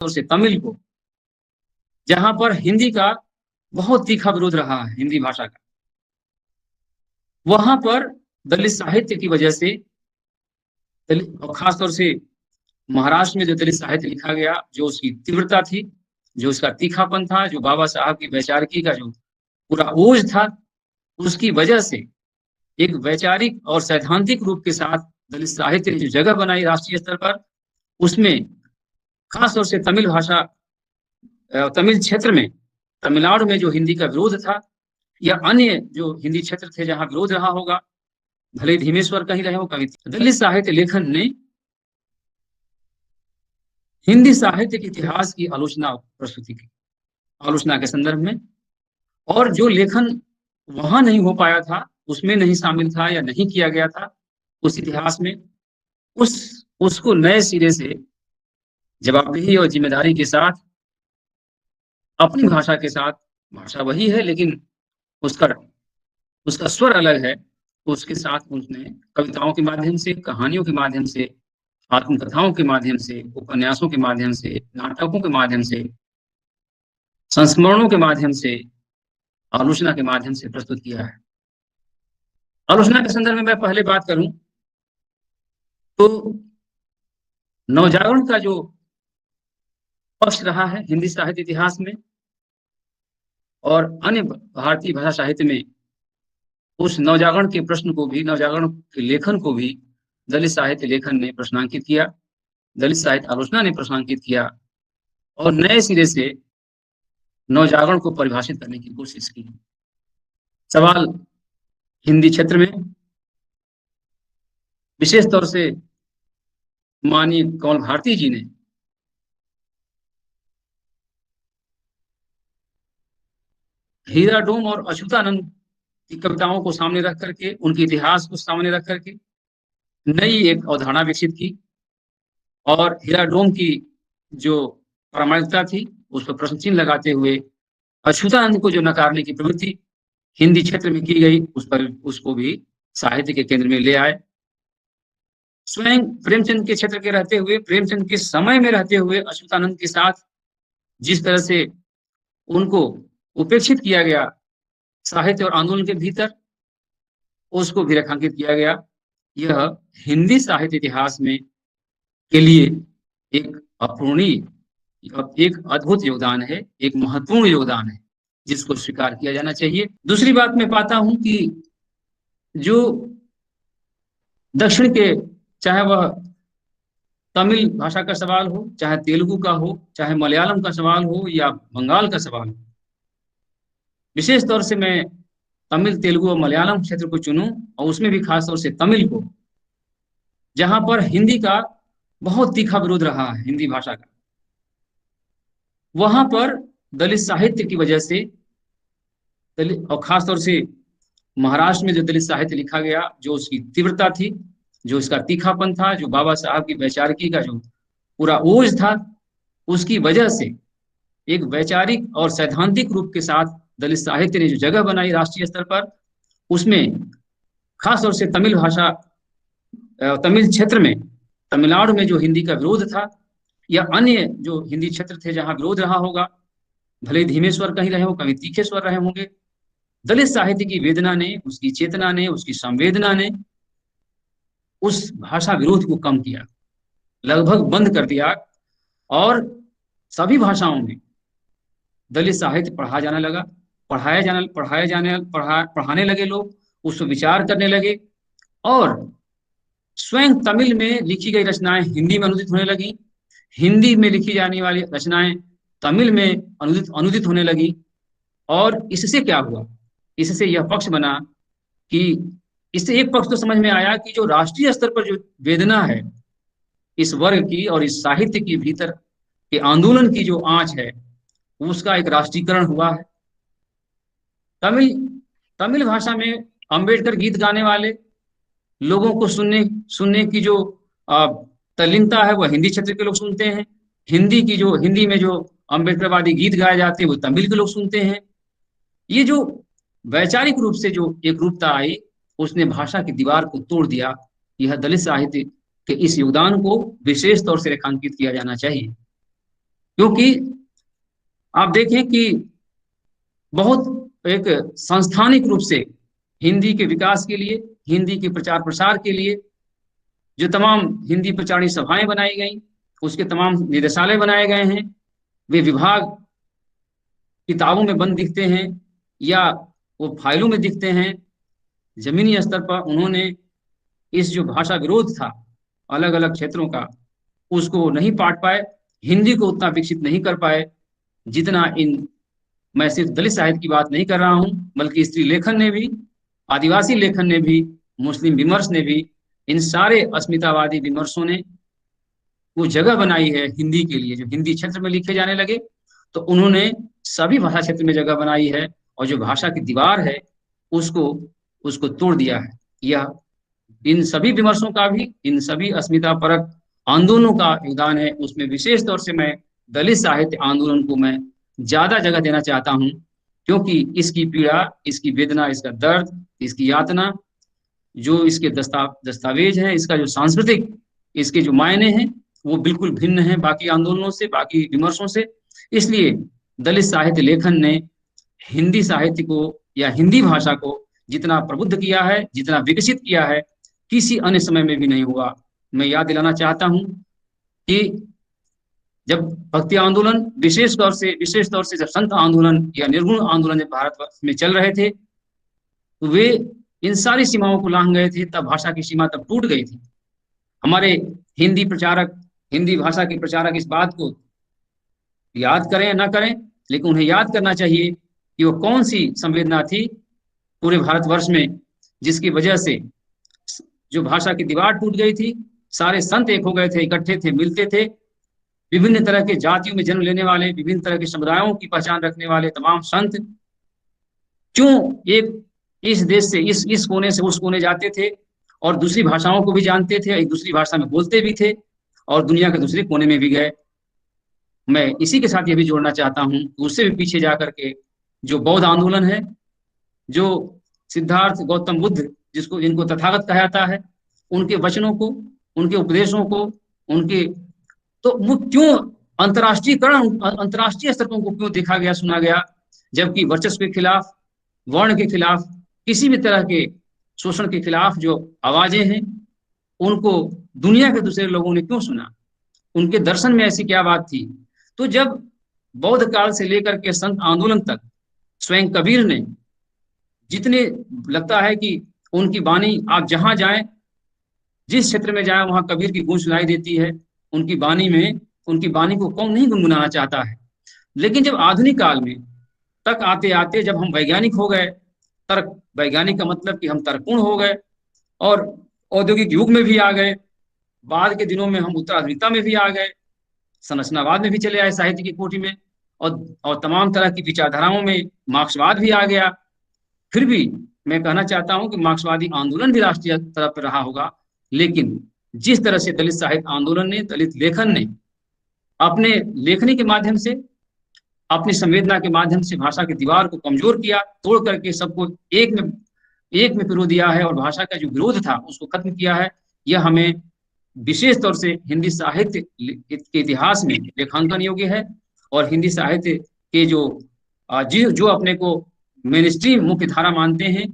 तौर से तमिल को, जहां पर हिंदी का बहुत तीखा विरोध रहा है, हिंदी भाषा का, वहां पर दलित साहित्य की वजह से, दलित और खासतौर से महाराष्ट्र में जो दलित साहित्य लिखा गया, जो उसकी तीव्रता थी, जो उसका तीखापन था, जो बाबा साहब की वैचारिकी का जो पूरा ओज था, उसकी वजह से एक वैचारिक और सैद्धांतिक रूप के साथ दलित साहित्य ने जो जगह बनाई राष्ट्रीय स्तर पर, उसमें खासतौर से तमिल भाषा, तमिल क्षेत्र में, तमिलनाडु में जो हिंदी का विरोध था, या अन्य जो हिंदी क्षेत्र थे जहां विरोध रहा होगा, भले धीमे स्वर कहीं रहे हो, कहीं दलित साहित्य लेखन ने हिंदी साहित्य के इतिहास की आलोचना प्रस्तुति की, आलोचना के संदर्भ में। और जो लेखन वहां नहीं हो पाया था, उसमें नहीं शामिल था या नहीं किया गया था उस इतिहास में, उस उसको नए सिरे से जवाबदेही और जिम्मेदारी के साथ, अपनी भाषा के साथ, भाषा वही है लेकिन उसका उसका स्वर अलग है, उसके साथ उसने कविताओं के माध्यम से, कहानियों के माध्यम से, आत्मकथाओं के माध्यम से, उपन्यासों के माध्यम से, नाटकों के माध्यम से, संस्मरणों के माध्यम से, आलोचना के माध्यम से प्रस्तुत किया है। आलोचना के संदर्भ में मैं पहले बात करूं तो नवजागरण का जो पक्ष रहा है हिंदी साहित्य इतिहास में और अन्य भारतीय भाषा साहित्य में, उस नवजागरण के प्रश्न को भी, नवजागरण के लेखन को भी दलित साहित्य लेखन ने प्रश्नांकित किया, दलित साहित्य आलोचना ने प्रश्नांकित किया और नए सिरे से नवजागरण को परिभाषित करने की कोशिश की। सवाल हिंदी क्षेत्र में विशेष तौर से माननीय कमल भारती जी ने हीरा डोम और अच्युतानंद की कविताओं को सामने रख करके, उनके इतिहास को सामने रख करके नई एक अवधारणा विकसित की और हीरा डोम की जो प्रामाणिकता थी उस पर प्रश्न चिन्ह लगाते हुए अच्युतानंद को जो नकारने की प्रवृत्ति हिंदी क्षेत्र में की गई, उस पर उसको भी साहित्य के केंद्र में ले आए। स्वयं प्रेमचंद के क्षेत्र के रहते हुए, प्रेमचंद के समय में रहते हुए अच्युतानंद के साथ जिस तरह से उनको उपेक्षित किया गया साहित्य और आंदोलन के भीतर, उसको भी रेखांकित किया गया। यह हिंदी साहित्य इतिहास में के लिए एक अपूर्णीय, एक अद्भुत योगदान है, एक महत्वपूर्ण योगदान है जिसको स्वीकार किया जाना चाहिए। दूसरी बात मैं पाता हूं कि जो दक्षिण के, चाहे वह तमिल भाषा का सवाल हो, चाहे तेलुगु का हो, चाहे मलयालम का सवाल हो या बंगाल का सवाल हो, विशेष तौर से मैं तमिल, तेलुगु और मलयालम क्षेत्र को चुनूं और उसमें भी खास तौर से तमिल को, जहां पर हिंदी का बहुत तीखा विरोध रहा है, हिंदी भाषा का, वहां पर दलित साहित्य की वजह से, दलित और खासतौर से महाराष्ट्र में जो दलित साहित्य लिखा गया, जो उसकी तीव्रता थी, जो इसका तीखापन था, जो बाबा साहब की वैचारिकी का जो पूरा ओज था, उसकी वजह से एक वैचारिक और सैद्धांतिक रूप के साथ दलित साहित्य ने जो जगह बनाई राष्ट्रीय स्तर पर, उसमें खासतौर से तमिल भाषा, तमिल क्षेत्र में, तमिलनाडु में जो हिंदी का विरोध था, या अन्य जो हिंदी क्षेत्र थे जहां विरोध रहा होगा, भले धीमे स्वर कहीं रहे हो, कहीं तीखे स्वर रहे होंगे, दलित साहित्य की वेदना ने, उसकी चेतना ने, उसकी संवेदना ने उस भाषा विरोध को कम किया, लगभग बंद कर दिया और सभी भाषाओं में दलित साहित्य पढ़ा जाने लगा, पढ़ाने लगे लोग, उस पर विचार करने लगे और स्वयं तमिल में लिखी गई रचनाएं हिंदी में अनुदित होने लगी, हिंदी में लिखी जाने वाली रचनाएं तमिल में अनुदित होने लगी। और इससे क्या हुआ, इससे यह पक्ष बना कि इससे एक पक्ष तो समझ में आया कि जो राष्ट्रीय स्तर पर जो वेदना है इस वर्ग की और इस साहित्य के भीतर के आंदोलन की जो आंच है, उसका एक राष्ट्रीयकरण हुआ है। तमिल तमिल भाषा में अंबेडकर गीत गाने वाले लोगों को सुनने सुनने की जो तल्लीनता है, वह हिंदी क्षेत्र के लोग सुनते हैं। हिंदी में जो अंबेडकरवादी गीत गाए जाते हैं, वो तमिल के लोग सुनते हैं। ये जो वैचारिक रूप से जो एक रूपता आई, उसने भाषा की दीवार को तोड़ दिया। यह दलित साहित्य के इस योगदान को विशेष तौर से रेखांकित किया जाना चाहिए। क्योंकि आप देखें कि बहुत एक संस्थानिक रूप से हिंदी के विकास के लिए, हिंदी के प्रचार प्रसार के लिए जो तमाम हिंदी प्रचारणी सभाएं बनाई गई, उसके तमाम निदेशालय बनाए गए हैं। वे विभाग किताबों में बंद दिखते हैं या वो फाइलों में दिखते हैं। जमीनी स्तर पर उन्होंने इस जो भाषा विरोध था अलग अलग क्षेत्रों का, उसको नहीं पाट पाए, हिंदी को उतना विकसित नहीं कर पाए जितना इन, मैं सिर्फ दलित साहित्य की बात नहीं कर रहा हूं, बल्कि स्त्री लेखन ने भी, आदिवासी लेखन ने भी, मुस्लिम विमर्श ने भी, इन सारे अस्मितावादी विमर्शों ने वो जगह बनाई है हिंदी के लिए। जो हिंदी क्षेत्र में लिखे जाने लगे तो उन्होंने सभी भाषा क्षेत्र में जगह बनाई है, और जो भाषा की दीवार है उसको उसको तोड़ दिया है। यह इन सभी विमर्शों का भी, इन सभी अस्मिता परक आंदोलनों का योगदान है। उसमें विशेष तौर से मैं दलित साहित्य आंदोलन को मैं ज्यादा जगह देना चाहता हूं, क्योंकि इसकी पीड़ा, इसकी वेदना, इसका दर्द, इसकी यातना, जो इसके दस्तावेज हैं, इसका जो सांस्कृतिक, इसके जो मायने हैं, वो बिल्कुल भिन्न है बाकी आंदोलनों से, बाकी विमर्शों से। इसलिए दलित साहित्य लेखन ने हिंदी साहित्य को या हिंदी भाषा को जितना प्रबुद्ध किया है, जितना विकसित किया है, किसी अन्य समय में भी नहीं हुआ। मैं याद दिलाना चाहता हूं कि जब भक्ति आंदोलन, विशेष तौर से जब संत आंदोलन या निर्गुण आंदोलन जब भारतवर्ष में चल रहे थे, तो वे इन सारी सीमाओं को लांघ गए थे। तब भाषा की सीमा तब टूट गई थी। हमारे हिंदी प्रचारक, हिंदी भाषा के प्रचारक इस बात को याद करें या ना करें, लेकिन उन्हें याद करना चाहिए कि वो कौन सी संवेदना थी पूरे भारतवर्ष में जिसकी वजह से जो भाषा की दीवार टूट गई थी। सारे संत एक हो गए थे, इकट्ठे थे, मिलते थे। विभिन्न तरह के जातियों में जन्म लेने वाले, विभिन्न तरह के समुदायों की पहचान रखने वाले तमाम संत क्यों एक इस देश से इस कोने से उस कोने जाते थे, और दूसरी भाषाओं को भी जानते थे, एक दूसरी भाषा में बोलते भी थे, और दुनिया के दूसरे कोने में भी गए। मैं इसी के साथ ये भी जोड़ना चाहता हूं, उससे भी पीछे जाकर के जो बौद्ध आंदोलन है, जो सिद्धार्थ गौतम बुद्ध जिसको जिनको तथागत कहा जाता है, उनके वचनों को, उनके उपदेशों को, उनके, तो वो क्यों अंतर्राष्ट्रीय स्तर पर उनको क्यों देखा गया, सुना गया, जबकि वर्चस्व के खिलाफ, वर्ण के खिलाफ, किसी भी तरह के शोषण के खिलाफ जो आवाजें हैं, उनको दुनिया के दूसरे लोगों ने क्यों सुना? उनके दर्शन में ऐसी क्या बात थी? तो जब बौद्ध काल से लेकर के संत आंदोलन तक स्वयं कबीर ने जितने, लगता है कि उनकी वाणी आप जहां जाएं, जिस क्षेत्र में जाएं, वहां कबीर की गूंज सुनाई देती है। उनकी वाणी में, उनकी वाणी को कौन नहीं गुनगुनाना चाहता है। लेकिन जब आधुनिक काल में तक आते आते जब हम वैज्ञानिक हो गए, तर्क, वैज्ञानिक का मतलब कि हम तर्कपूर्ण हो गए, और औद्योगिक युग में भी आ गए, बाद के दिनों में हम उत्तराधुनिकता में भी आ गए, संरचनावाद में भी चले आए साहित्य की कोटि में, और तमाम तरह की विचारधाराओं में मार्क्सवाद भी आ गया। फिर भी मैं कहना चाहता हूं कि मार्क्सवादी आंदोलन भी राष्ट्रीय स्तर पर रहा होगा, लेकिन जिस तरह से दलित साहित्य आंदोलन ने, दलित लेखन ने अपने लेखनी के माध्यम से, अपनी संवेदना के माध्यम से भाषा की दीवार को कमजोर किया, तोड़ करके सबको एक में पिरो दिया है, और भाषा का जो विरोध था उसको खत्म किया है। यह हमें विशेष तौर से हिंदी साहित्य के इतिहास में लेखांकन योग्य है। और हिंदी साहित्य के जो अपने को मेन स्ट्रीम मुख्य धारा मानते हैं,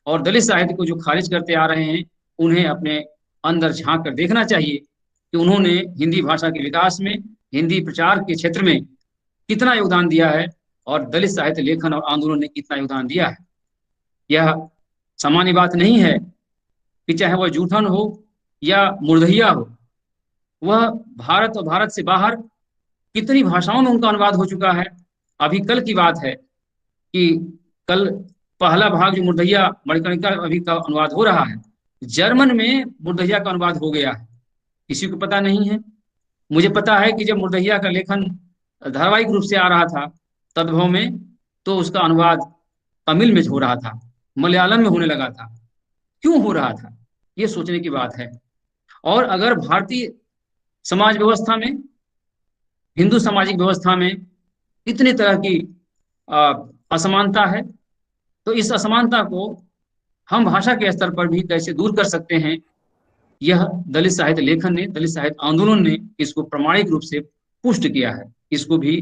और दलित साहित्य को जो खारिज करते आ रहे हैं, उन्हें अपने अंदर झांक कर देखना चाहिए कि उन्होंने हिंदी भाषा के विकास में, हिंदी प्रचार के क्षेत्र में कितना योगदान दिया है, और दलित साहित्य लेखन और आंदोलन ने कितना योगदान दिया है। यह सामान्य बात नहीं है कि चाहे वह जूठन हो या मुर्दहिया हो, वह भारत और भारत से बाहर कितनी भाषाओं में उनका अनुवाद हो चुका है। अभी कल की बात है कि कल पहला भाग जो मुर्दहिया मणिकर्णिका अभी का अनुवाद हो रहा है, जर्मन में मुर्दहिया का अनुवाद हो गया है। किसी को पता नहीं है। मुझे पता है कि जब मुर्दहिया का लेखन धारावाहिक रूप से आ रहा था तद्भव में, तो उसका अनुवाद तमिल में हो रहा था, मलयालम में होने लगा था। क्यों हो रहा था, ये सोचने की बात है। और अगर भारतीय समाज व्यवस्था में, हिंदू सामाजिक व्यवस्था में इतनी तरह की असमानता है, तो इस असमानता को हम भाषा के स्तर पर भी कैसे दूर कर सकते हैं? यह दलित साहित्य लेखन ने, दलित साहित्य आंदोलन ने इसको प्रामाणिक रूप से पुष्ट किया है। इसको भी